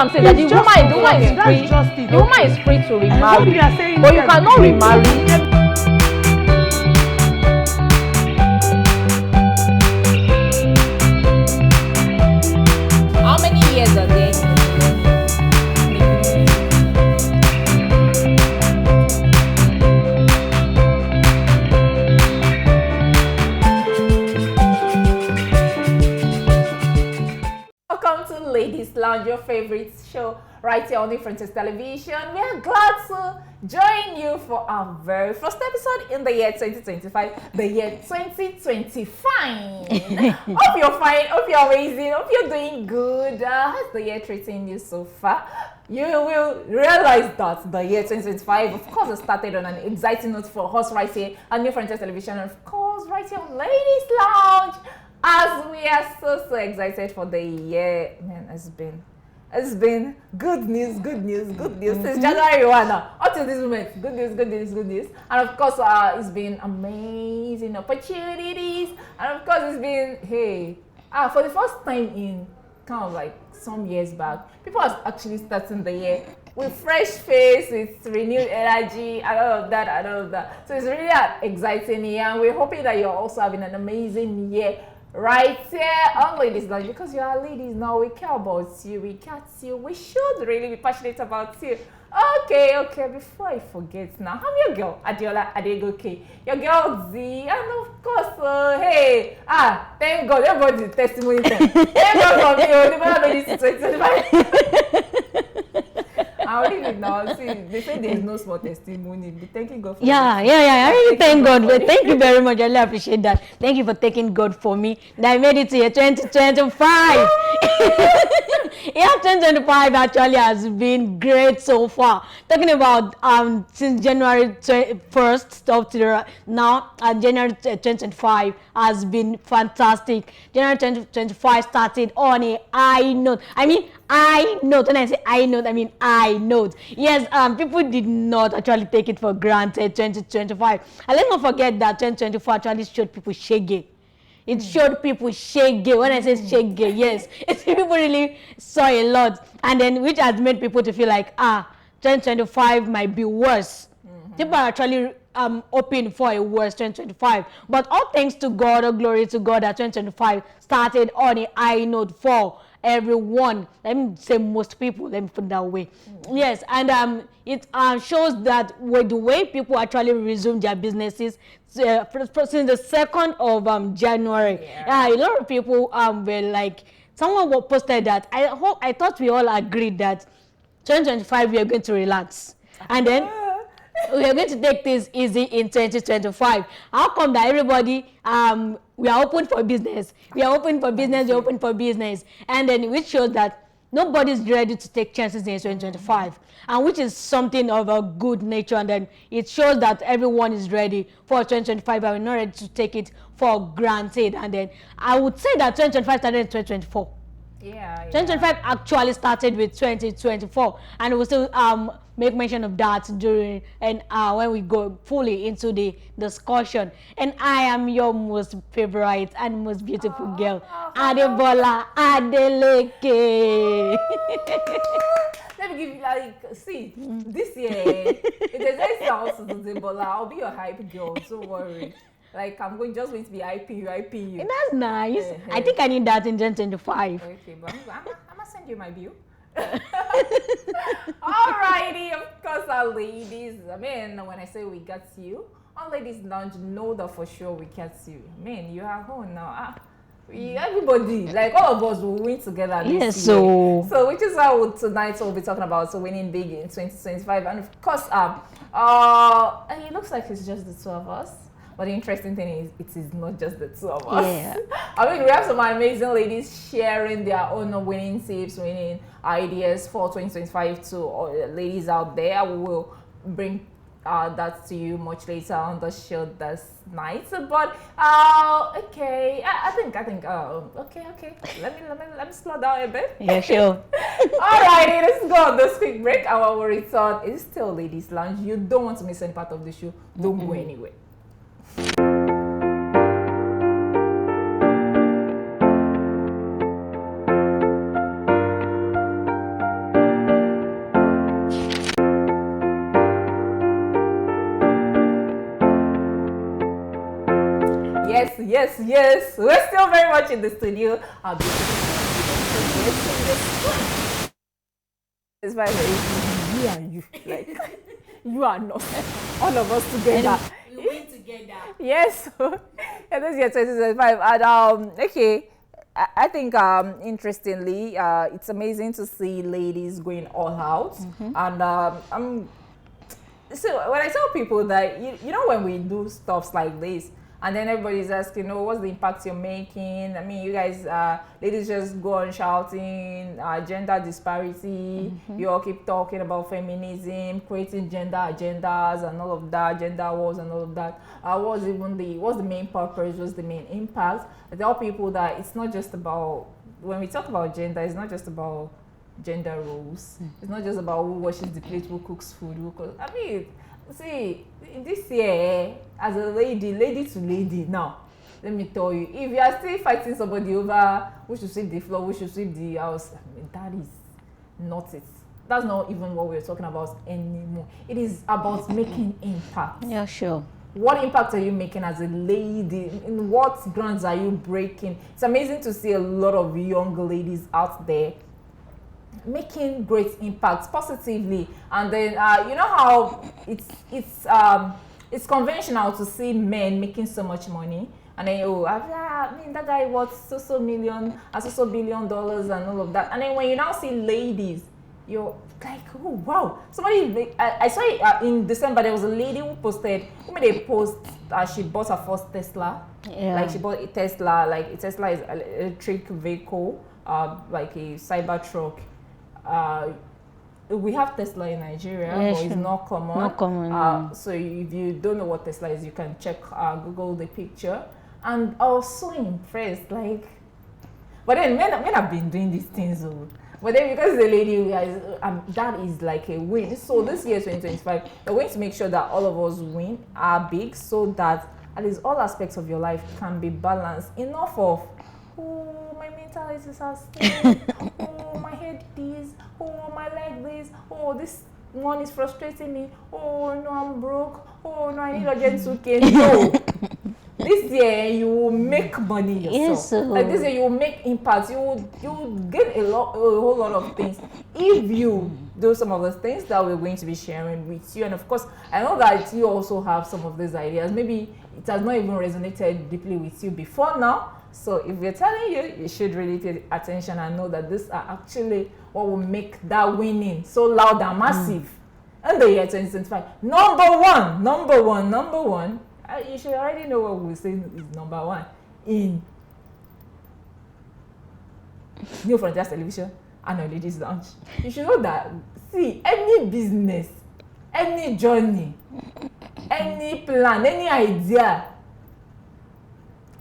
I'm saying. That the woman is free. The woman is free to remarry, but you cannot remarry. How many years are there? Welcome to Ladies Lounge, your favorite show right here on Differences Television. We are glad to join you for our very first episode in the year 2025, the year 2025. Hope you're fine, hope you're amazing, hope you're doing good. How's the year treating you so far? You will realize that the year 2025, of course, started on an exciting note for us right here on Differences Television, and of course, right here on Ladies Lounge. As we are so excited for the year, man, it's been good news since January 1 now, up to this moment. Good news, and of course, it's been amazing opportunities, and of course, it's been for the first time in kind of like some years back, people are actually starting the year with fresh face, with renewed energy, and all of that. So it's really exciting year, and we're hoping that you're also having an amazing year. Right here on Ladies Lounge, because you are ladies now, we care about you, we catch you, we should really be passionate about you. Okay, before I forget now, I'm your girl, Adeola and Adebola, your girl Z, and of course, thank God, everybody's testimony time. Thank God for me, Adebola made it to 2025. I really now see they say there's no small testimony. Be thanking God for I really thank God. Thank you very much. I really appreciate that. Thank you for thanking God for me that I made it to year 2025. Yeah, 2025 actually has been great so far. Talking about since January 1st up to now, January 2025 has been fantastic. January 2025 started on a high note. I note. When I say I note, I mean I note. Yes, people did not actually take it for granted 2025. And let's not forget that 2024 actually showed people shaggy. It showed people shaggy. When I say shaggy, yes, it's people really saw a lot, and then which has made people to feel like 2025 might be worse. People are actually hoping for a worse 2025, but all thanks to God, all glory to God, that 2025 started on a high note for everyone. Let me say most people, let me put it that way. Yes, and it shows that with the way people actually resumed their businesses since the 2nd of January. A lot of people were like, someone posted that I thought we all agreed that 2025 we are going to relax, and then we are going to take things easy in 2025. How come that everybody we are open for business, we're open for business, and then which shows that nobody's ready to take chances in 2025, and which is something of a good nature, and then it shows that everyone is ready for 2025 and we're not ready to take it for granted. And then I would say that 2025 started in 2024. 2025 actually started with 2024, and we'll still make mention of that during and when we go fully into the discussion. And I am your most favorite and most beautiful girl, Adebola Adeleke. Let me give you this year, if there's anything else to Adebola, I'll be your hype girl, don't worry. Like, I'm just going to be hyping you. That's nice. I think I need that in 2025. Okay, but I'm gonna send you my bill. Alrighty, of course, our ladies. When I say we got you, on Ladies Lounge, know that for sure we got you. You are home now. Everybody, like all of us, will win together this year. So which is how tonight we'll be talking about winning big in 2025. And of course, it looks like it's just the two of us. But the interesting thing is, it is not just the two of us. Yeah. We have some amazing ladies sharing their own winning tips, winning ideas for 2025 to all the ladies out there. We will bring that to you much later on the show this night. But okay, I think okay. Let me slow down a bit. Yeah, sure. Alrighty, let's go on this quick break. Our return is still Ladies Lounge. You don't want to miss any part of the show. Don't go anywhere. Yes. We're still very much in the studio. I'll be it's very me and you, like you and us, all of us together. We win together. Yes. Yeah, this year 2025, and okay. I think interestingly, it's amazing to see ladies going all out, and so when I tell people that you know when we do stuffs like this, and then everybody's asking, what's the impact you're making? I mean, you guys, ladies just go on shouting gender disparity. You all keep talking about feminism, creating gender agendas and all of that, gender wars and all of that. What's the main purpose? What's the main impact? I tell people that it's not just about, when we talk about gender, it's not just about gender roles. It's not just about who washes the plate, who cooks food, I mean, see, this year, as a lady to lady, now, let me tell you, if you are still fighting somebody over who should sweep the floor, who should sweep the house, I mean, that is not it. That's not even what we're talking about anymore. It is about making impact. Yeah, sure. What impact are you making as a lady? In what grounds are you breaking? It's amazing to see a lot of young ladies out there making great impacts positively. And then you know how it's conventional to see men making so much money, and then I mean that guy worth so million and so $billion and all of that. And then when you now see ladies, you're like, oh wow, somebody, I saw it in December. There was a lady who made a post. She bought her first Tesla. Yeah. Like she bought a Tesla. Like a Tesla is an electric vehicle, like a cyber truck. We have Tesla in Nigeria, but it's not common. Not common. So if you don't know what Tesla is, you can check, Google the picture. And I was so impressed, like. But then men have been doing these things, but then because the lady, that is like a win. So this year 2025, we're going to make sure that all of us win, are big, so that at least all aspects of your life can be balanced. Enough of, oh, my mental is exhausted, oh, my head this, oh, my leg this, oh, this one is frustrating me, oh, no, I'm broke, oh, no, I need urgent suitcase. No. This year you will make money yourself. Yes, like this year you will make impact. You will get a whole lot of things if you do some of the things that we're going to be sharing with you. And of course, I know that you also have some of these ideas. Maybe it has not even resonated deeply with you before now. So if we're telling you, you should really pay attention and know that these are actually what will make that winning so loud and massive. In the year 2025, number one. You should already know what we're saying is number one in New Frontiers Television and on Ladies Lounge. You should know that, see, any business, any journey, any plan, any idea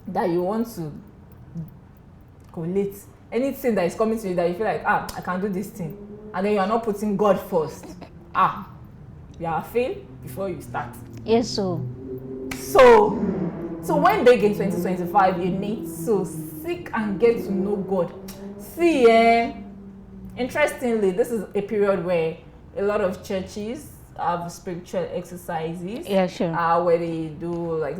that you want to collate, anything that is coming to you that you feel like, I can do this thing, and then you are not putting God first, you are failed before you start. Yes, so when big in 2025, you need to seek and get to know God. See, interestingly, this is a period where a lot of churches have spiritual exercises. Yeah, sure. Where they do like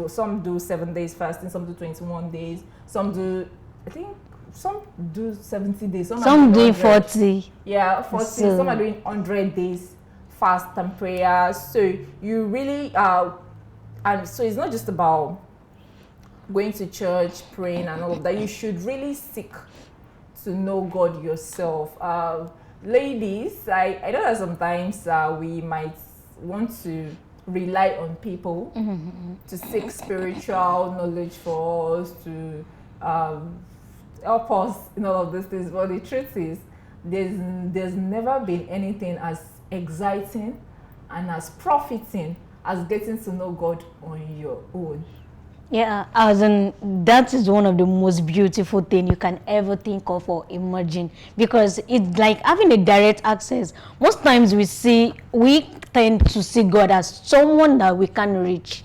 some do 7 days fasting, some do 21 days, some do, I think, some do 70 days, some do 40. Yeah, 40. So, some are doing 100 days fast and prayer. So you really and so it's not just about going to church, praying and all of that. You should really seek to know God yourself. Ladies, I know that sometimes we might want to rely on people to seek spiritual knowledge for us, to help us in all of these things. But the truth is, there's never been anything as exciting and as profiting as getting to know God on your own. Yeah, that is one of the most beautiful things you can ever think of or imagine, because it's like having a direct access. Most times we tend to see God as someone that we can reach.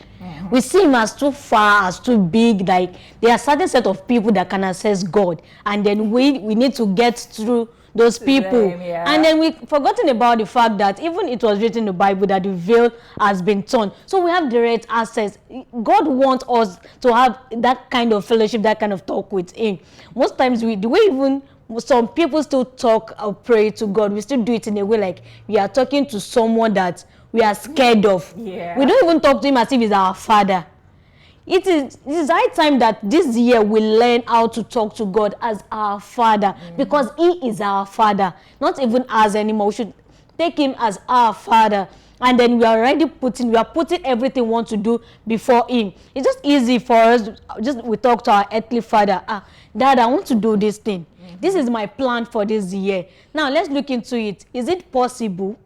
We see him as too far, as too big. Like there are certain set of people that can access God, and then we need to get through those people. them, yeah. And then we've forgotten about the fact that even it was written in the Bible that the veil has been torn. So we have direct access. God wants us to have that kind of fellowship, that kind of talk with him. Most times the way even some people still talk or pray to God, we still do it in a way like we are talking to someone that we are scared of. Yeah. We don't even talk to him as if he's our father. It is high time that this year we learn how to talk to God as our Father, because he is our Father, not even us anymore. We should take him as our Father, and then we are putting everything we want to do before him. It's just easy for us, we talk to our earthly father. Dad, I want to do this thing. This is my plan for this year. Now let's look into it. Is it possible?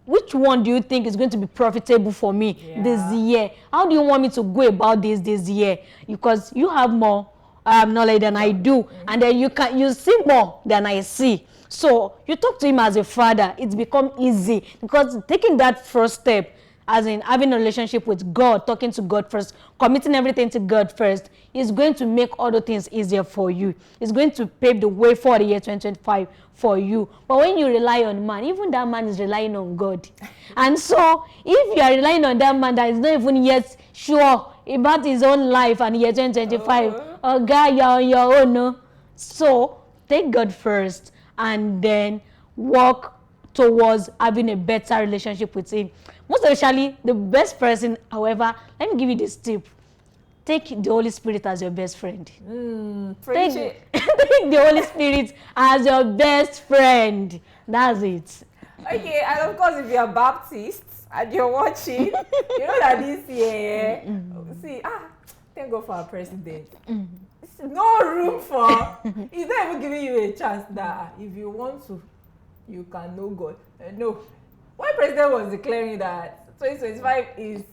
Which one do you think is going to be profitable for me this year? How do you want me to go about this year? Because you have more knowledge than I do, and then you see more than I see. So you talk to him as a father. It's become easy, because taking that first step, as in having a relationship with God, talking to God first, committing everything to God first, is going to make other things easier for you. It's going to pave the way for the year 2025 for you. But when you rely on man, even that man is relying on God. And so if you are relying on that man that is not even yet sure about his own life and year 2025, God, you're on your own. No? So take God first and then walk towards having a better relationship with him. Most especially, the best person, however, let me give you this tip. Take the Holy Spirit as your best friend. Take the Holy Spirit as your best friend. That's it. Okay, and of course, if you're Baptist and you're watching, you know that this year, see, thank God for our president. No room for, he's not even giving you a chance that if you want to, you can know God. No. When president was declaring that 2025 is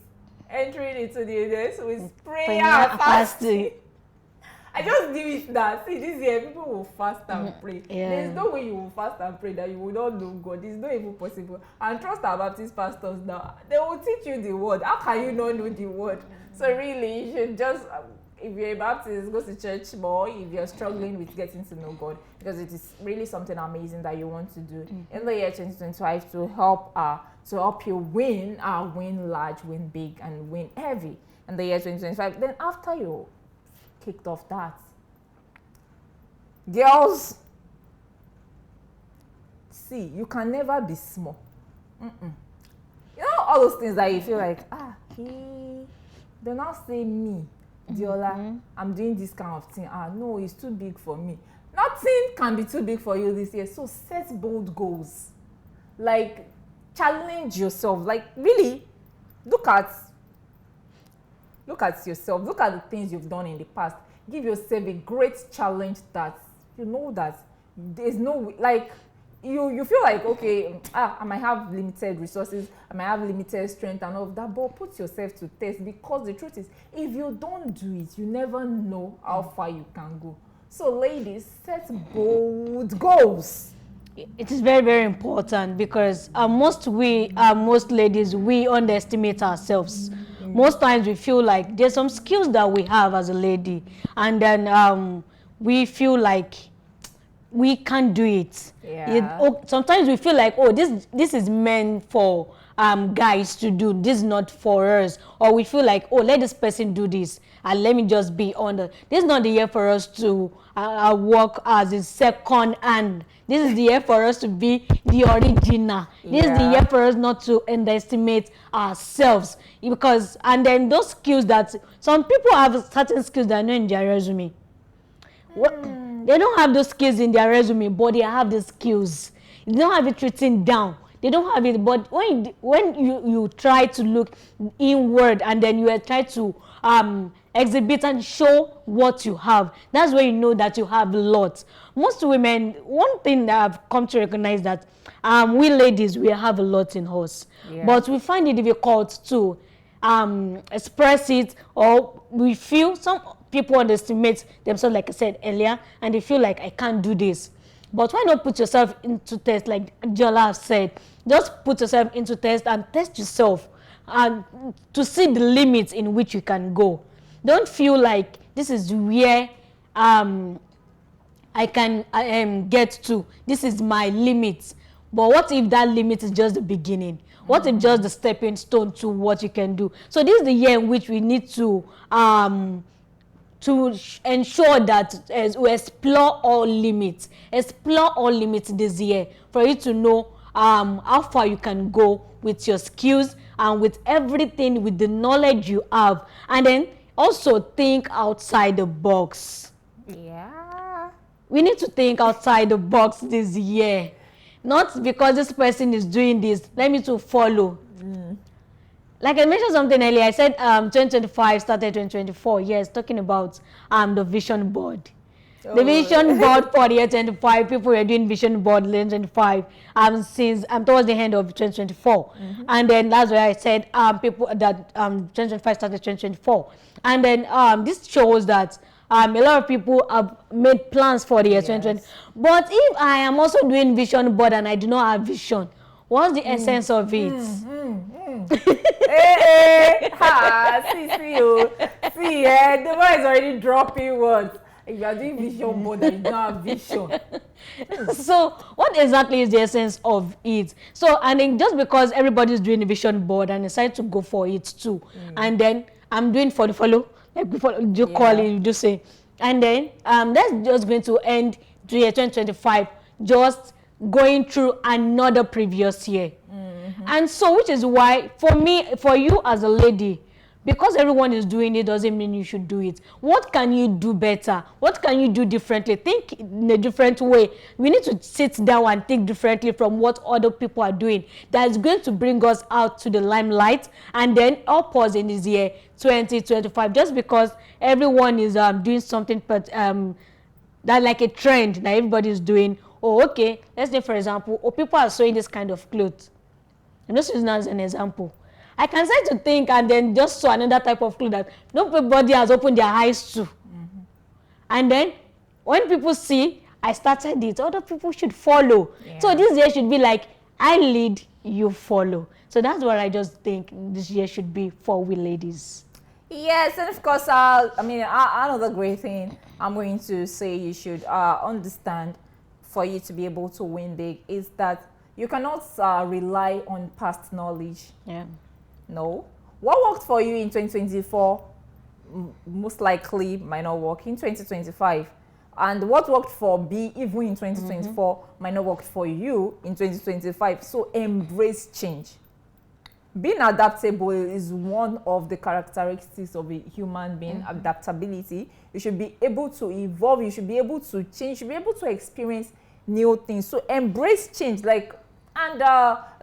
entering into the years with prayer and fasting, I just knew it that, see, this year people will fast and pray. There's no way you will fast and pray that you will not know God. It's not even possible. And trust our Baptist pastors now. They will teach you the word. How can you not know the word? So really, you should just, if you're a Baptist, go to church more if you're struggling with getting to know God, because it is really something amazing that you want to do in the year 2025 to help you win large, win big, and win heavy in the year 2025. Then after you kicked off that, girls, see, you can never be small. You know all those things that you feel like, do not say me, Adeola, I'm doing this kind of thing. No, it's too big for me. Nothing can be too big for you this year. So set bold goals. Like, challenge yourself. Like, really, look at yourself. Look at the things you've done in the past. Give yourself a great challenge that you know that there's no, like, you feel like, okay, I might have limited resources, I might have limited strength and all of that, but put yourself to test, because the truth is, if you don't do it, you never know how far you can go. So ladies, set bold goals. It is very, very important, because most ladies, we underestimate ourselves. Most times we feel like there's some skills that we have as a lady, and then we feel like we can't do it. Sometimes we feel like, this is meant for guys to do, this is not for us. Or we feel like, let this person do this and let me just be on this is not the year for us to work as a second hand. This is the year for us to be the original. This is the year for us not to underestimate ourselves, because, and then those skills that some people have, certain skills that are not in their resume. They don't have those skills in their resume, but they have the skills. They don't have it written down. They don't have it, but when you try to look inward and then you try to exhibit and show what you have, that's where you know that you have lots. Most women, one thing that I've come to recognize that we ladies, we have a lot in us, but we find it difficult to express it, or we feel some people underestimate themselves, like I said earlier, and they feel like, I can't do this. But why not put yourself into test, like Adeola said? Just put yourself into test and test yourself and to see the limits in which you can go. Don't feel like this is where I can get to. This is my limit. But what if that limit is just the beginning? What if just the stepping stone to what you can do? So this is the year in which we need to ensure that we explore all limits. Explore all limits this year for you to know how far you can go with your skills and with everything, with the knowledge you have. And then also think outside the box. Yeah. We need to think outside the box this year. Not because this person is doing this, let me to follow. Like I mentioned something earlier, I said 2025 started 2024. Yes, talking about the vision board. Oh. The vision board for the year 2025, people were doing vision board in 2025 since towards the end of 2024. And then that's why I said people that 2025 started 2024. And then this shows that a lot of people have made plans for the year 2020. But if I am also doing vision board and I do not have vision, what's the essence of it? See, the boy is already dropping words. If you are doing vision board and you don't have vision. So what exactly is the essence of it? So, and then just because everybody is doing a vision board and decide to go for it too, and then I'm doing for the follow, like before you call it, you just say, and then that's just going to end the year 2025 just going through another previous year. And so which is why for me, for you as a lady, because everyone is doing it doesn't mean you should do it. What can you do better? What can you do differently? Think in a different way. We need to sit down and think differently from what other people are doing. That is going to bring us out to the limelight and then help us in this year 2025. Just because everyone is doing something, but that like a trend that everybody is doing. Oh, okay. Let's say for example, people are sewing this kind of clothes. I'm just using that as an example. I can start to think and then just sew another type of clothes that nobody has opened their eyes to. And then when people see I started it, other people should follow. So this year should be like, I lead, you follow. So that's what I just think this year should be for we ladies. Yes, and of course, another great thing I'm going to say you should understand for you to be able to win big is that you cannot rely on past knowledge. No. What worked for you in 2024 most likely might not work in 2025. And what worked for B even in 2024 might not work for you in 2025. So embrace change. Being adaptable is one of the characteristics of a human being, adaptability. You should be able to evolve, you should be able to change, you should be able to experience new things. So embrace change. And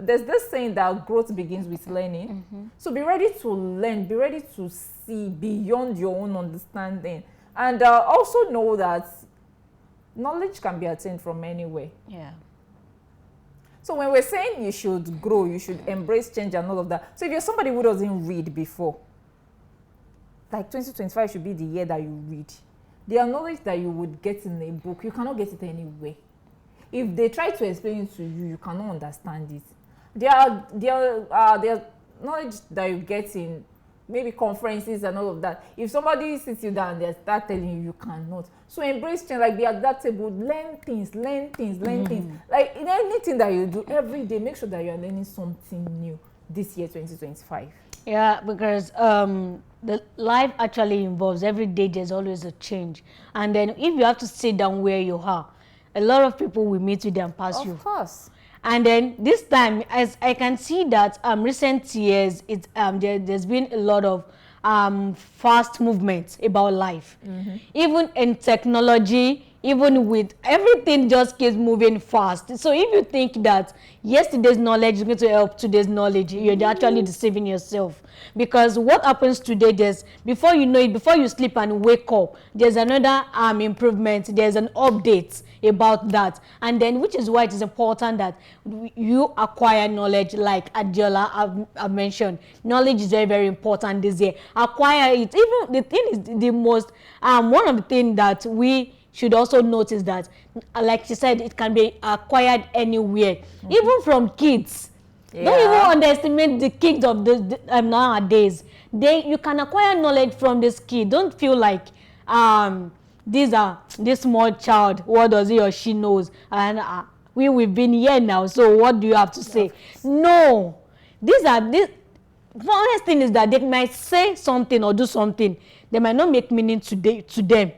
there's this saying that growth begins with learning. So be ready to learn, be ready to see beyond your own understanding. And also know that knowledge can be attained from anywhere. So when we're saying you should grow, you should embrace change and all of that. So if you're somebody who doesn't read before, like 2025 should be the year that you read. The knowledge that you would get in a book, you cannot get it anywhere. If they try to explain it to you, you cannot understand it. There are knowledge that you get in maybe conferences and all of that. If somebody sits you down and they start telling you, you cannot. So embrace change, like be adaptable, learn things. Like in anything that you do every day, make sure that you are learning something new this year, 2025. Yeah, because the life actually involves every day there's always a change. And then if you have to sit down where you are, a lot of people will meet with and pass you. Of course. And then this time, as I can see that recent years, there's been a lot of fast movements about life. Even in technology, even with everything just keeps moving fast. So if you think that yesterday's knowledge is going to help today's knowledge, you're actually deceiving yourself. Because what happens today, before you know it, before you sleep and wake up, there's another improvement, there's an update about that. And then which is why it is important that you acquire knowledge, like Adeola have mentioned. Knowledge is very, very important this year. Acquire it. Even the thing is the most, one of the things that we should also notice that, like she said, it can be acquired anywhere, even from kids. Don't even underestimate the kids of nowadays. You can acquire knowledge from this kid. Don't feel like this small child, what does he or she knows? And we've been here now, so what do you have to say? No, this the honest thing is that they might say something or do something, they might not make meaning to them.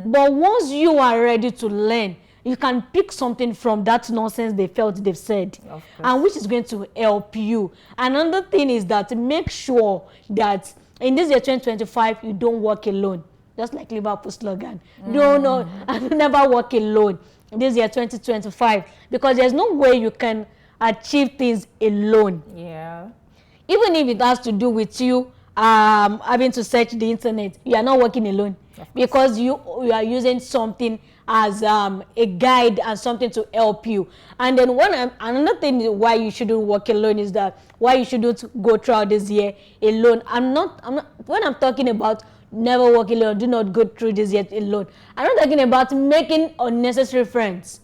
But once you are ready to learn, you can pick something from that nonsense they've said, and which is going to help you. Another thing is that make sure that in this year 2025 you don't work alone, just like Liverpool slogan. No, I will never work alone this year 2025, because there's no way you can achieve things alone. Yeah. Even if it has to do with you having to search the internet, you are not working alone, because you are using something as a guide and something to help you. And then another thing why you shouldn't work alone is that why you shouldn't go throughout this year alone. I'm not when I'm talking about never work alone, do not go through this year alone, I'm not talking about making unnecessary friends.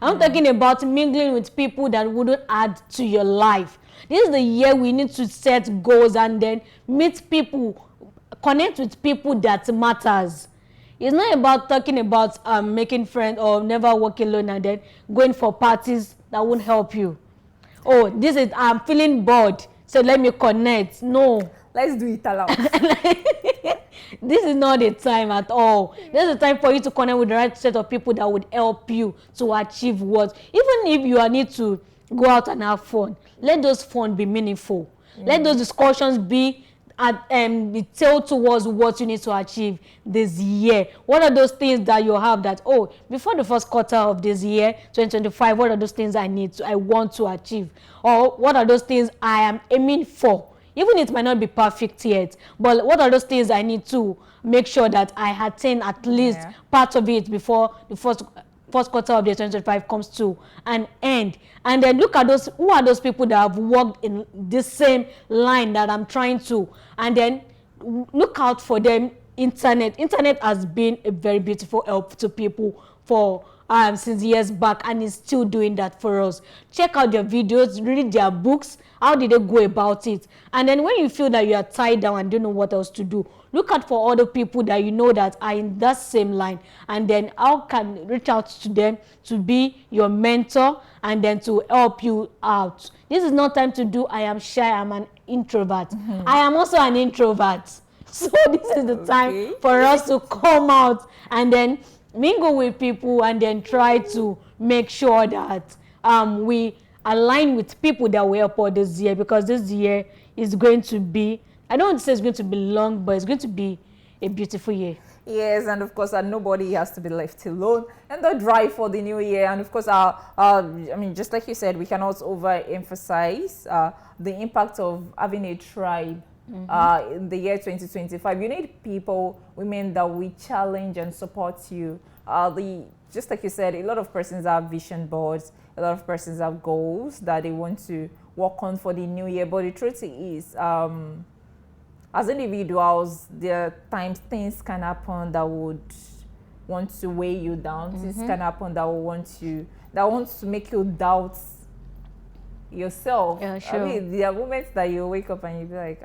I'm talking about mingling with people that wouldn't add to your life. This is the year we need to set goals and then meet people, connect with people that matters. It's not about talking about making friends or never work alone and then going for parties that won't help you. Oh, I'm feeling bored, so let me connect. No. Let's do it aloud. This is not the time at all. This is the time for you to connect with the right set of people that would help you to achieve what. Even if you need to go out and have fun, let those fun be meaningful. Let those discussions be tailored towards what you need to achieve this year. What are those things that you have that, before the first quarter of this year 2025, what are those things I want to achieve? Or what are those things I am aiming for? Even it might not be perfect yet, but what are those things I need to make sure that I attain at least part of it before the first quarter of the 2025 comes to an end? And then look at who are those people that have worked in this same line that I'm trying to, and then look out for them. Internet has been a very beautiful help to people for since years back, and is still doing that for us. Check out their videos, read their books. How did they go about it? And then when you feel that you are tied down and don't know what else to do, look out for other people that you know that are in that same line, and then how can reach out to them to be your mentor and then to help you out. This is not time to do I am shy, I'm an introvert. I am also an introvert. So this is the time for us to come out and then mingle with people and then try to make sure that we align with people that will help us this year, because this year is going to be, I don't want to say it's going to be long, but it's going to be a beautiful year. Yes, and of course, nobody has to be left alone. And the drive for the new year, and of course, just like you said, we cannot overemphasize the impact of having a tribe. In the year 2025, you need people, women that will challenge and support you. Just like you said, a lot of persons have vision boards, a lot of persons have goals that they want to work on for the new year. But the truth is, as individuals, there are times things can happen that would want to weigh you down. Things can happen that want to make you doubt yourself. Yeah, sure. I mean, there are moments that you wake up and you be like,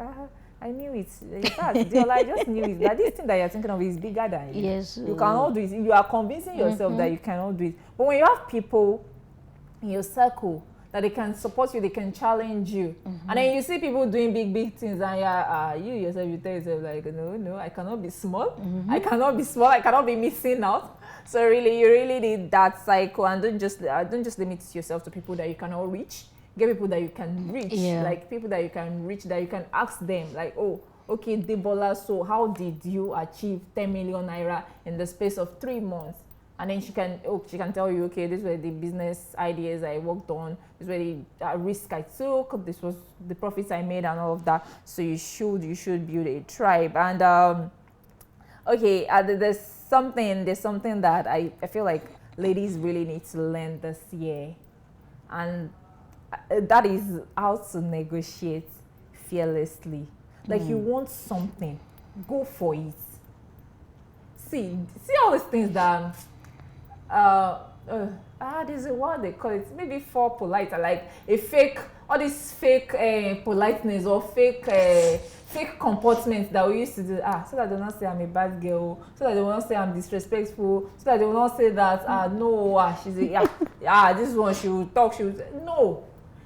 I knew it. In fact, I just knew it. That this thing that you're thinking of is bigger than you. Yes. You cannot do it. You are convincing yourself that you cannot do it. But when you have people in your circle that they can support you, they can challenge you, and then you see people doing big things, and you yourself, you tell yourself like, no, I cannot be small. I cannot be small. I cannot be missing out. So really, you really need that cycle, and don't just limit yourself to people that you cannot reach. Get people that you can reach, like people that you can reach, that you can ask them, like, okay, Adebola, so how did you achieve 10 million naira in the space of 3 months? And then she can tell you, okay, these were the business ideas I worked on, these were the risk I took, this was the profits I made, and all of that. So you should build a tribe. And there's something that I feel like ladies really need to learn this year, and that is how to negotiate fearlessly. Like, you want something, go for it. See all these things that there's a word they call it, maybe for polite, like a fake, all this fake politeness or fake comportment that we used to do, so that they will not say I'm a bad girl, so that they will not say I'm disrespectful, so that they will not say that no, she's a this one she will talk, she will say, no.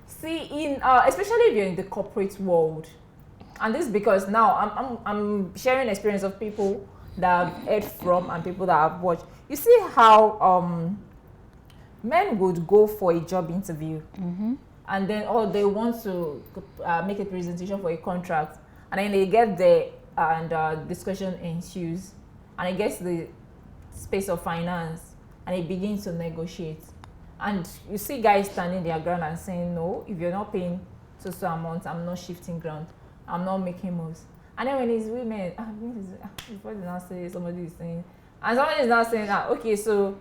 See, in especially if you're in the corporate world, and this is because now I'm sharing experience of people that I've heard from and people that I've watched. You see how men would go for a job interview, and then they want to make a presentation for a contract, and then they get there and discussion ensues, and it gets to the space of finance, and it begins to negotiate. And you see guys standing their ground and saying, no, if you're not paying so amount, I'm not shifting ground, I'm not making moves. And then when it's women, before they now say, somebody is saying, and somebody is now saying, okay, so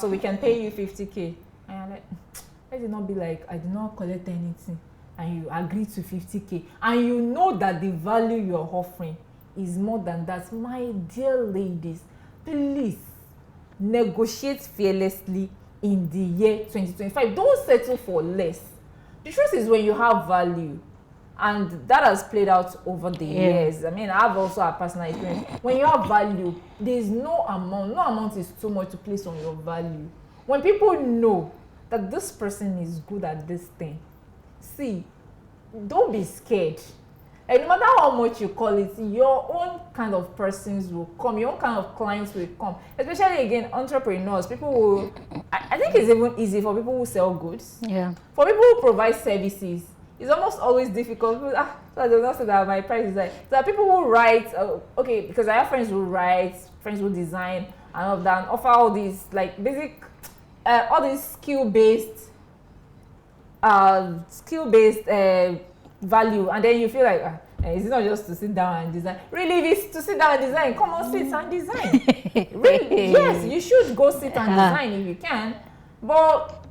we can pay you 50K. And I'm like, let it not be like, I did not collect anything, and you agree to 50K, and you know that the value you're offering is more than that. My dear ladies, please negotiate fearlessly in the year 2025. Don't settle for less. The truth is, when you have value, and that has played out over the years. I mean, I've also had personal experience. When you have value, there's no amount is too much to place on your value. When people know that this person is good at this thing, see, don't be scared. And no matter how much you call it, your own kind of persons will come, your own kind of clients will come. Especially, again, entrepreneurs, people will, I think it's even easy for people who sell goods. Yeah. For people who provide services, it's almost always difficult. So I don't know, say that my price is like. There are people who write, okay, because I have friends who write, friends who design, and all of that, and offer all these, like, basic, all these skill-based value, and then you feel like, it's not just to sit down and design. Really, if it's to sit down and design, come on, sit and design. Really, yes, you should go sit and design if you can. But,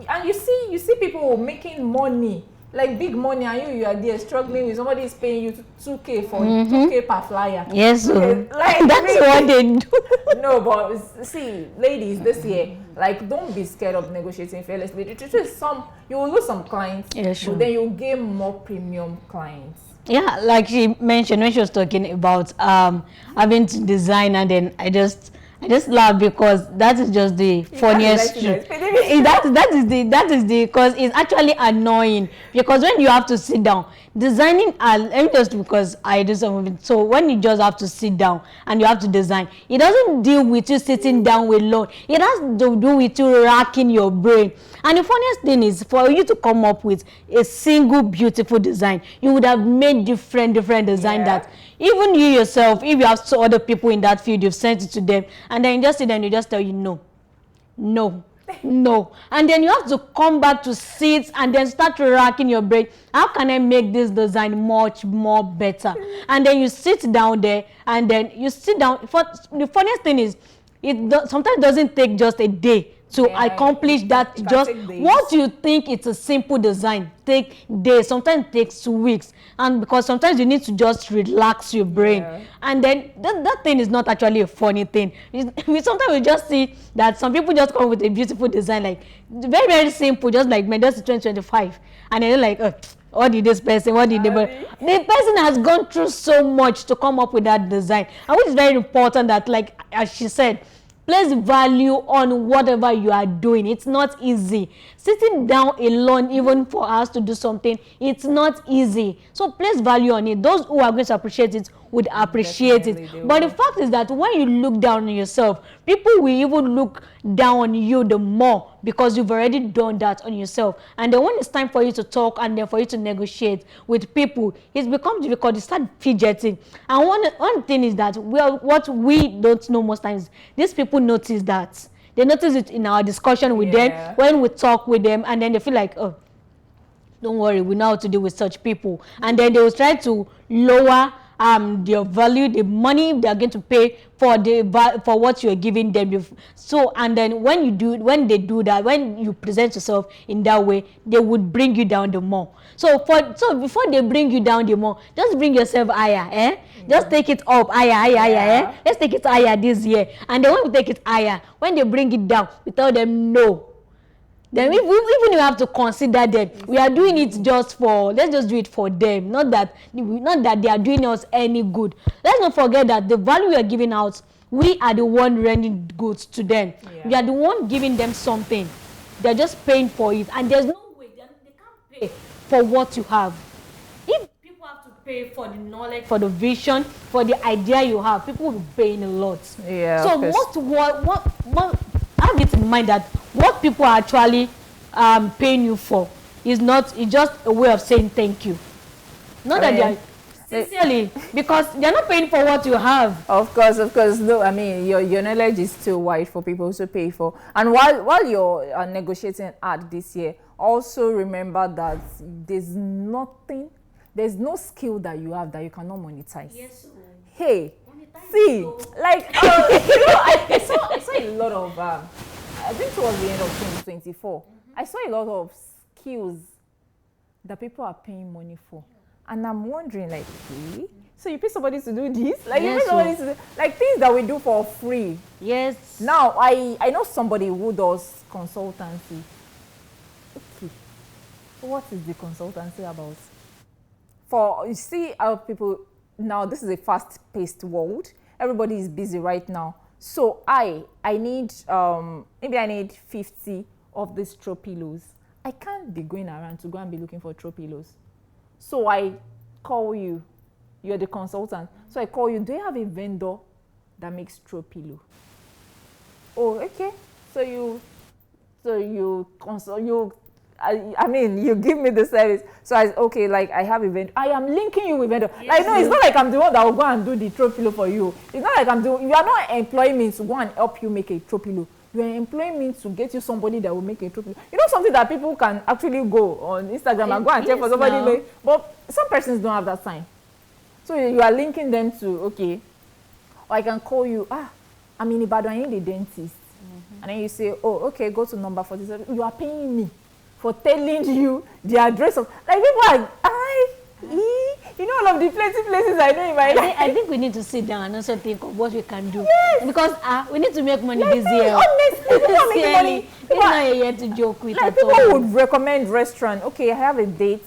and you see people making money, like big money, and you are there struggling with somebody is paying you 2K for 2K per flyer. Yes, okay. Like, that's really, what they do. No, but see, ladies, this year, like, don't be scared of negotiating fearlessly. The truth is, you will lose some clients, but then you'll gain more premium clients. Yeah, like she mentioned when she was talking about having to design, and then I just laugh because that is just the funniest truth. That is the because it's actually annoying, because when you have to sit down designing, let me just, because I do some of it. So when you just have to sit down and you have to design, it doesn't deal with you sitting down alone. It has to do with you racking your brain. And the funniest thing is, for you to come up with a single beautiful design, you would have made different design that even you yourself, if you have saw other people in that field, you've sent it to them, and then you just sit there and you just tell you no, and then you have to come back to sit and then start racking your brain. How can I make this design much more better? And then you sit down there, and then you sit down. The funniest thing is, sometimes doesn't take just a day to accomplish that. Just what you think it's a simple design take days, sometimes it takes weeks, and because sometimes you need to just relax your brain, and then that thing is not actually a funny thing. Sometimes we just see that some people just come with a beautiful design, like very, very simple, just like just 2025, and then they're like, what did this person, what did they, but the person has gone through so much to come up with that design. And which is very important, that, like, as she said, place value on whatever you are doing. It's not easy. Sitting down alone, even for us to do something, it's not easy. So place value on it. Those who are going to appreciate it would appreciate it. But the fact is that when you look down on yourself, people will even look down on you the more, because you've already done that on yourself. And then when it's time for you to talk and then for you to negotiate with people, it becomes difficult. You start fidgeting. And one thing is that what we don't know most times, these people notice that. They notice it in our discussion with them, when we talk with them, and then they feel like, oh, don't worry, we know how to deal with such people. And then they will try to lower their value, the money they are going to pay for what you are giving them. So, and then when they do that, when you present yourself in that way, they would bring you down the more. So before they bring you down the more, just bring yourself higher, Just take it up higher, Let's take it higher this year. And then when we take it higher, when they bring it down, we tell them no. Then even you have to consider them. We are doing it just for, let's just do it for them. Not that they are doing us any good. Let's not forget that the value we are giving out, we are the one rendering goods to them. Yeah. We are the one giving them something. They're just paying for it, and there's no way they can't pay for what you have. If people have to pay for the knowledge, for the vision, for the idea you have, people will be paying a lot. Yeah. So what have it in mind that what people are actually paying you for is just a way of saying thank you. Not that they are sincerely, because they're not paying for what you have. Of course. No, I mean, your knowledge is still wide for people to pay for. And while you're negotiating ad this year, also remember that there's no skill that you have that you cannot monetize. Yes. Hey, see, like I saw a lot of I think towards the end of 2024, I saw a lot of skills that people are paying money for. And I'm wondering, like, hey, so you pay somebody to do this? Like, you pay somebody to do, like, things that we do for free. Yes. Now, I know somebody who does consultancy. Okay. What is the consultancy about? You see how people, now this is a fast-paced world. Everybody is busy right now. So I need, maybe I need 50 of these throw pillows. I can't be going around to go and be looking for throw pillows. So I call you. You're the consultant. So I call you. Do you have a vendor that makes throw pillow? Oh, okay. So you consult, I mean, you give me the service. So okay, like I have a vendor. I am linking you with vendor. Yes, like, no, it's not like I'm the one that will go and do the throw pillow for you. It's not like you are not employing me to go and help you make a throw pillow. You are employing me to get you somebody that will make a throw pillow. You know, something that people can actually go on Instagram and go and check for somebody. But some persons don't have that time. So you are linking them to, okay, or I can call you, I'm in Ibadan, I need a dentist. And then you say, oh, okay, go to number 47. You are paying me for telling you the address of, like, people are, you know, all of the places I know in my life. I think we need to sit down and also think of what we can do. Yes. Because we need to make money this year. Honestly, people are making money. It's not a year to joke with. Like, people would recommend restaurant. Okay, I have a date,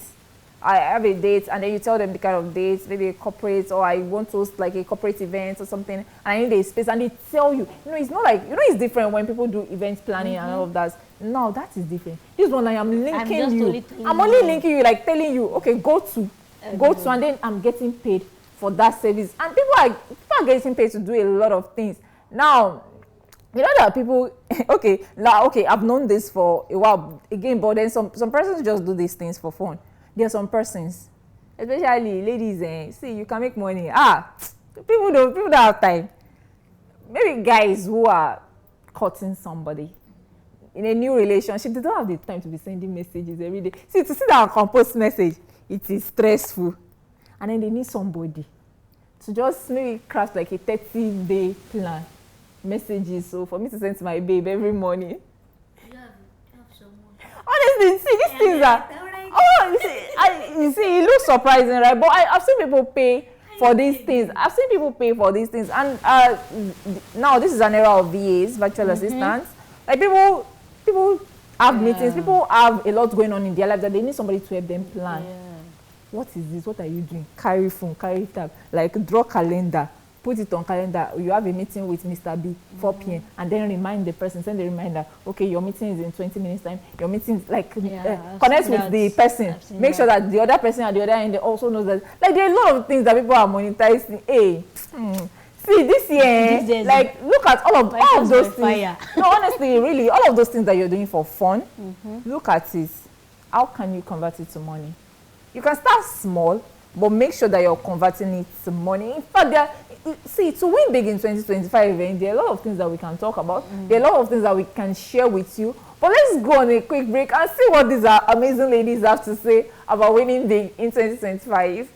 and then you tell them the kind of date, maybe a corporate, or I want to host like a corporate event or something, and I need a space, and they tell you. You know, it's not like, you know, it's different when people do event planning and all of that. No, that is different. This one, I am linking you. I'm only linking you, like telling you, okay, go to, and then I'm getting paid for that service. And people are getting paid to do a lot of things. Now, you know that people, okay, I've known this for a while again, but then some persons just do these things for fun. There are some persons, especially ladies, see, you can make money. People don't have time. Maybe guys who are courting somebody in a new relationship, they don't have the time to be sending messages every day. See, to see that compost message, it is stressful. And then they need somebody to just maybe craft like a 30-day plan messages. So for me to send to my babe every morning. You have someone. Honestly, see, these things are, you see, it looks surprising, right? But I've seen people pay for these things. And now this is an era of VAs, virtual assistants. Like, people have meetings. People have a lot going on in their life that they need somebody to help them plan. What is this? What are you doing? Carry phone, carry tab, like draw calendar, put it on calendar. You have a meeting with Mr. B, 4 p.m. and then remind the person, send the reminder. Okay, your meeting is in 20 minutes time. Your meeting is like connect with the person. Make sure that the other person at the other end also knows that. Like, there are a lot of things that people are monetizing. Hey, see, this year, like, look at all of those things. No, honestly, really, all of those things that you're doing for fun, look at it. How can you convert it to money? You can start small, but make sure that you're converting it to money. In fact, see, to win big in 2025 event, there are a lot of things that we can talk about. There are a lot of things that we can share with you. But let's go on a quick break and see what these amazing ladies have to say about winning big in 2025.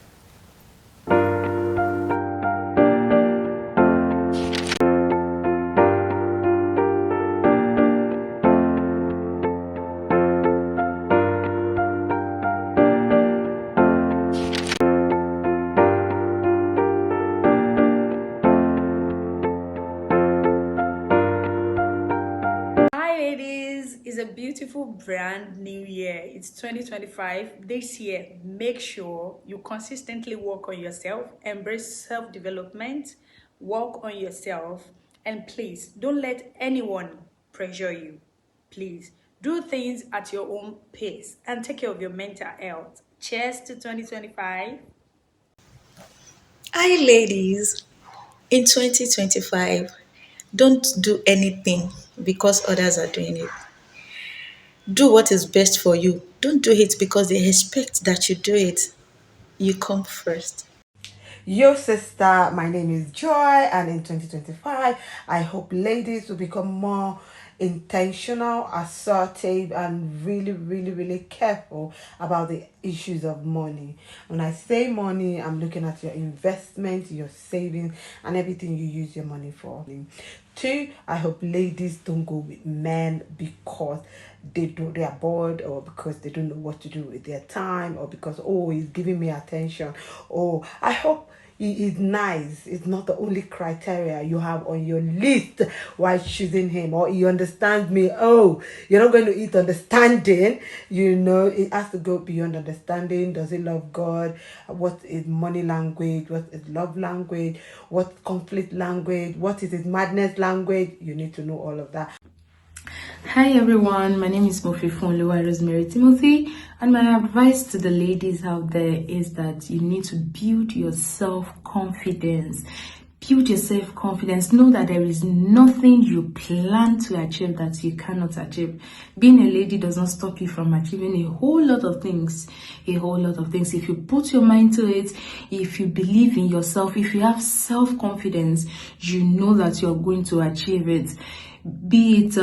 is a beautiful brand new year. It's 2025. This year, make sure you consistently work on yourself, embrace self development, work on yourself, and please don't let anyone pressure you. Please do things at your own pace and take care of your mental health. Cheers to 2025. Hi, ladies. In 2025, don't do anything because others are doing it. Do what is best for you. Don't do it because they expect that you do it. You come first. Yo, sister, my name is Joy, and in 2025, I hope ladies will become more intentional, assertive, and really, really, really careful about the issues of money. When I say money, I'm looking at your investment, your savings, and everything you use your money for. Two, I hope ladies don't go with men because they are bored, or because they don't know what to do with their time, or because, oh, he's giving me attention. Oh, I hope he is nice. It's not the only criteria you have on your list while choosing him, or he understands me. Oh, you're not going to eat understanding. It has to go beyond understanding. Does he love God? What is money language? What is love language? What conflict language? What is his madness language? You need to know all of that. Hi everyone, my name is Mofifunluwa Rosemary Timothy, and my advice to the ladies out there is that you need to build your self-confidence. Build your self-confidence. Know that there is nothing you plan to achieve that you cannot achieve. Being a lady does not stop you from achieving a whole lot of things. If you put your mind to it, if you believe in yourself, if you have self-confidence, you know that you're going to achieve it. Be it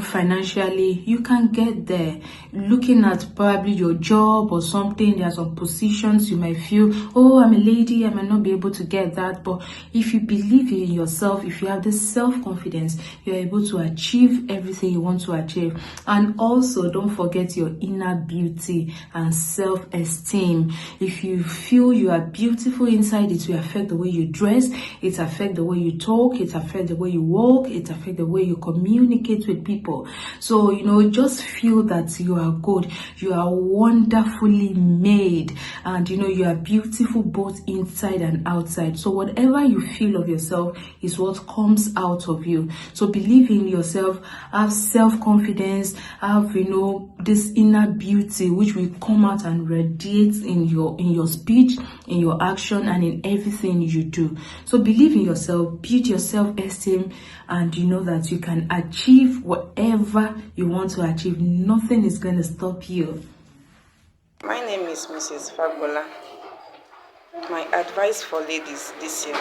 financially, you can get there. Looking at probably your job or something, there are some positions you might feel, oh, I'm a lady, I might not be able to get that. But if you believe in yourself, if you have this self-confidence, you're able to achieve everything you want to achieve. And also, don't forget your inner beauty and self-esteem. If you feel you are beautiful inside, it will affect the way you dress, it affects the way you talk, it affects the way you walk, it affects the way you communicate with people. So, just feel that you are good, you are wonderfully made, and you are beautiful both inside and outside. So whatever you feel of yourself is what comes out of you. So believe in yourself, have self-confidence, have this inner beauty which will come out and radiate in your speech, in your action, and in everything you do. So believe in yourself, build your self-esteem, and you know that you can achieve whatever you want to achieve. Nothing is going to stop you. My name is Mrs. Fabola. My advice for ladies this year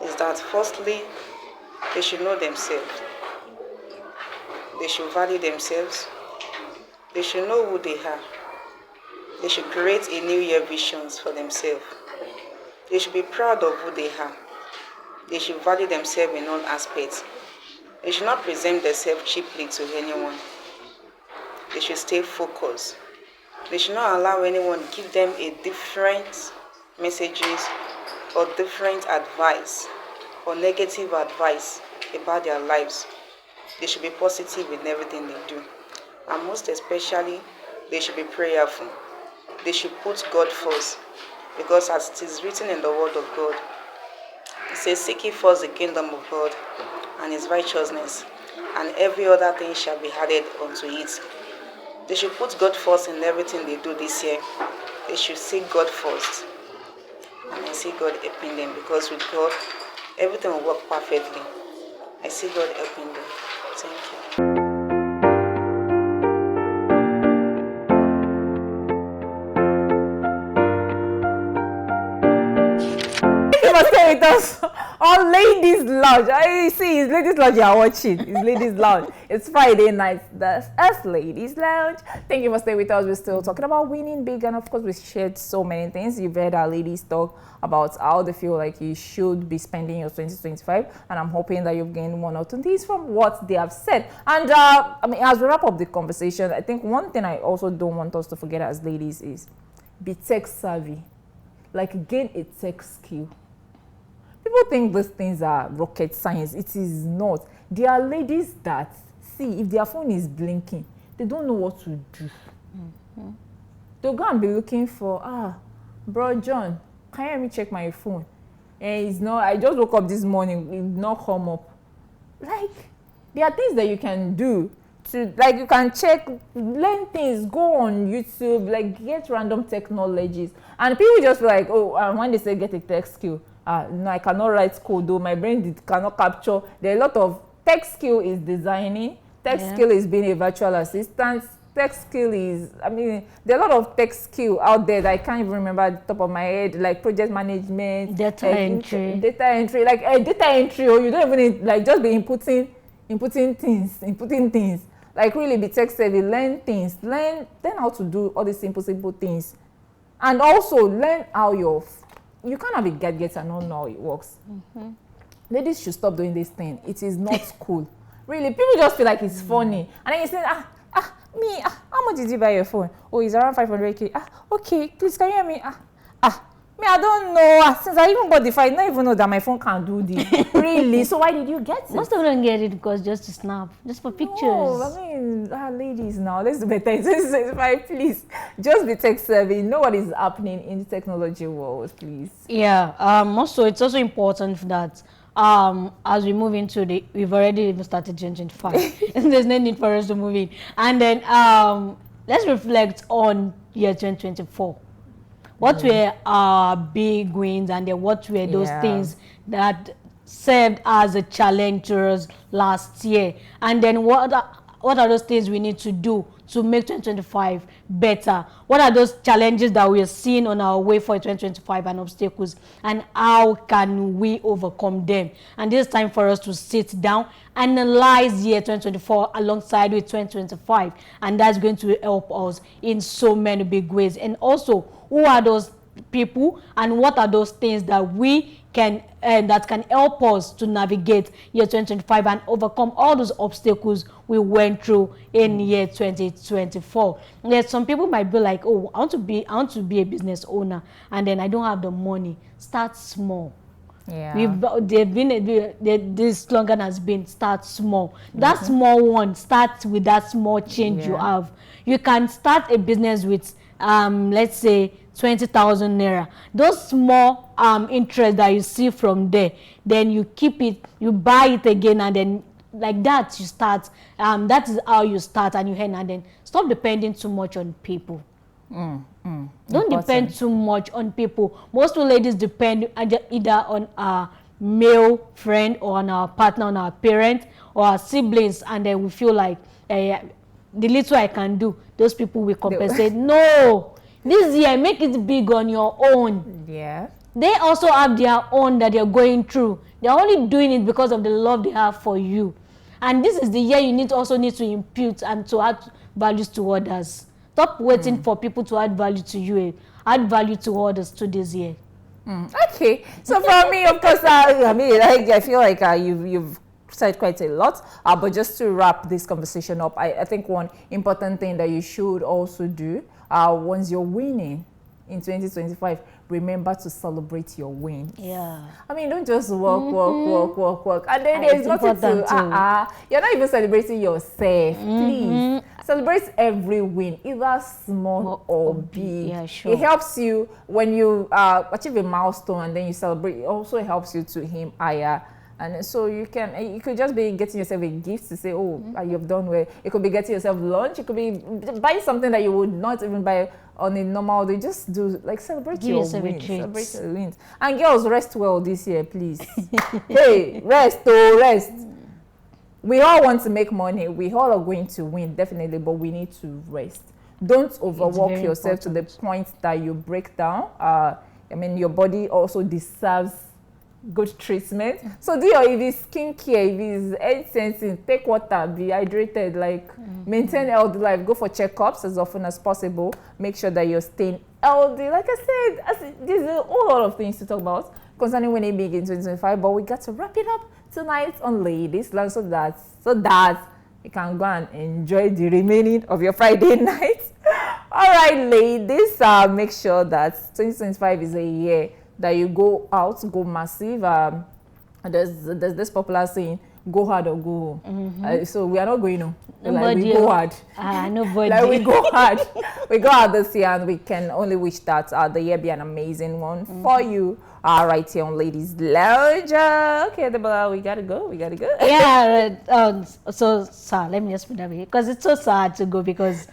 is that firstly, they should know themselves. They should value themselves. They should know who they are. They should create a new year visions for themselves. They should be proud of who they are. They should value themselves in all aspects. They should not present themselves cheaply to anyone. They should stay focused. They should not allow anyone to give them a different messages or different advice or negative advice about their lives. They should be positive in everything they do. And most especially, they should be prayerful. They should put God first, because as it is written in the word of God, it says, seek ye first the kingdom of God and his righteousness, and every other thing shall be added unto it. They should put God first in everything they do this year. They should seek God first. And I see God helping them, because with God, everything will work perfectly. I see God helping them. Thank you. You must stay with us on Ladies Lounge. I see it's Ladies Lounge you are watching. It's Ladies Lounge. It's Friday night. That's us, Ladies Lounge. Thank you for staying with us. We're still talking about winning big, and of course we shared so many things. You've heard our ladies talk about how they feel like you should be spending your 2025, and I'm hoping that you've gained one or two things from what they have said. And as we wrap up the conversation, I think one thing I also don't want us to forget as ladies is be tech savvy. Like, gain a tech skill. People think these things are rocket science. It is not. There are ladies that see if their phone is blinking, they don't know what to do. They'll go and be looking for, bro John, can you help me check my phone? And it's not, I just woke up this morning, it not come up. Like, there are things that you can do to, like, you can check, learn things, go on YouTube, like, get random technologies. And people just feel like, when they say get a tech skill, no, I cannot write code, though, my brain cannot capture. There are a lot of tech skill is designing, tech skill is being a virtual assistant, tech skill is, there are a lot of tech skill out there that I can't even remember at the top of my head, like project management, data entry, like data entry, or you don't even need, like, just be inputting things, like really be tech savvy, learn things, learn how to do all these simple things, and also learn how you can't have a gadget and not know how it works. Ladies should stop doing this thing. It is not cool. Really, people just feel like it's funny, and then you say, how much did you buy your phone? Oh, it's around 500k. Okay, please, can you hear me? Me, I don't know. Since I even bought the phone, I don't even know that my phone can do this. Really? So why did you get it? Most of them get it because just to snap, just for pictures. No, ladies now, let's do better. Please, just be tech savvy. Know what is happening in the technology world, please. Yeah. Also, it's also important that as we move into we've already even started 2025. There's no need for us to move in. And then let's reflect on year 2024. What were our big wins, and then what were those things that served as a challenge to us last year? And then what are those things we need to do to make 2025 better? What are those challenges that we are seeing on our way for 2025 and obstacles, and how can we overcome them? And this is time for us to sit down, analyze year 2024 alongside with 2025, and that's going to help us in so many big ways. And also, who are those people, and what are those things that we can that can help us to navigate year 2025 and overcome all those obstacles we went through in year 2024. Yes, some people might be like, oh, I want to be a business owner, and then I don't have the money. Start small. This slogan has been start small. That small one, start with that small change you have. You can start a business with let's say 20,000 naira. Those small interest that you see from there, then you keep it, you buy it again, and then like that you start. That is how you start, and you earn. And then stop depending too much on people. Don't depend too much on people. Most ladies depend either on our male friend, or on our partner, on our parents, or our siblings, and then we feel like the little I can do, those people will compensate. No, this year make it big on your own. Yeah. They also have their own that they're going through. They're only doing it because of the love they have for you. And this is the year you need to impute and to add values to others. Stop waiting for people to add value to you. Add value to others to this year. Okay. So for me, of course, I feel like you've said quite a lot. But just to wrap this conversation up, I think one important thing that you should also do once you're winning in 2025, remember to celebrate your wins. Yeah. Don't just work. And then there's nothing to, you're not even celebrating yourself. Please. Celebrate every win, either small or big. Yeah, sure. It helps you when you achieve a milestone, and then you celebrate. It also helps you to aim higher. And so you could just be getting yourself a gift to say, oh, you've done well. It could be getting yourself lunch. It could be buying something that you would not even buy on a normal day. Just do, like, celebrate your wins. Celebrate your wins. And girls, rest well this year, please. Hey, rest. We all want to make money. We all are going to win, definitely, but we need to rest. Don't overwork yourself to the point that you break down. Your body also deserves good treatment. So do if it's skincare, if it's health sensing, take water, be hydrated, maintain healthy life, go for checkups as often as possible. Make sure that you're staying healthy. Like I said, there's a whole lot of things to talk about concerning winning big in 2025, but we got to wrap it up tonight on Ladies Land so that you can go and enjoy the remaining of your Friday night. All right, ladies, make sure that 2025 is a year that you go out, go massive. There's this popular saying, go hard or go home. So we are not going home. Like we Nobody. go hard. Nobody. Like we go hard. We go hard this year, and we can only wish that the year be an amazing one for you. Right here on Ladies Lounge. Okay, Adebola, we gotta go. Yeah. So sad. Let me just put that way because it's so sad to go because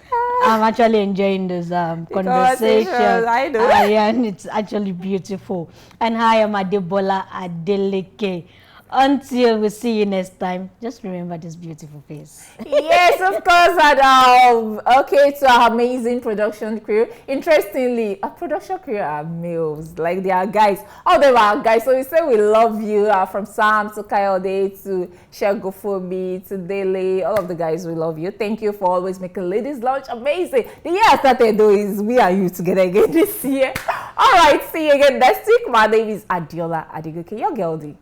I'm actually enjoying this conversation. I know. Yeah, and it's actually beautiful. And hi, I'm Adebola Adeleke. Until we see you next time, just remember this beautiful face. Yes, of course. And okay, to our amazing production crew. Interestingly, our production crew are males. Like they are guys. All of them are guys. So we say we love you. From Sam to Kayode to Shegofobi to Dele. All of the guys, we love you. Thank you for always making Ladies Lounge amazing. The year I started though is we and you together again this year. All right, see you again next week. My name is Adeola Adebola, your girl D.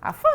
Have fun.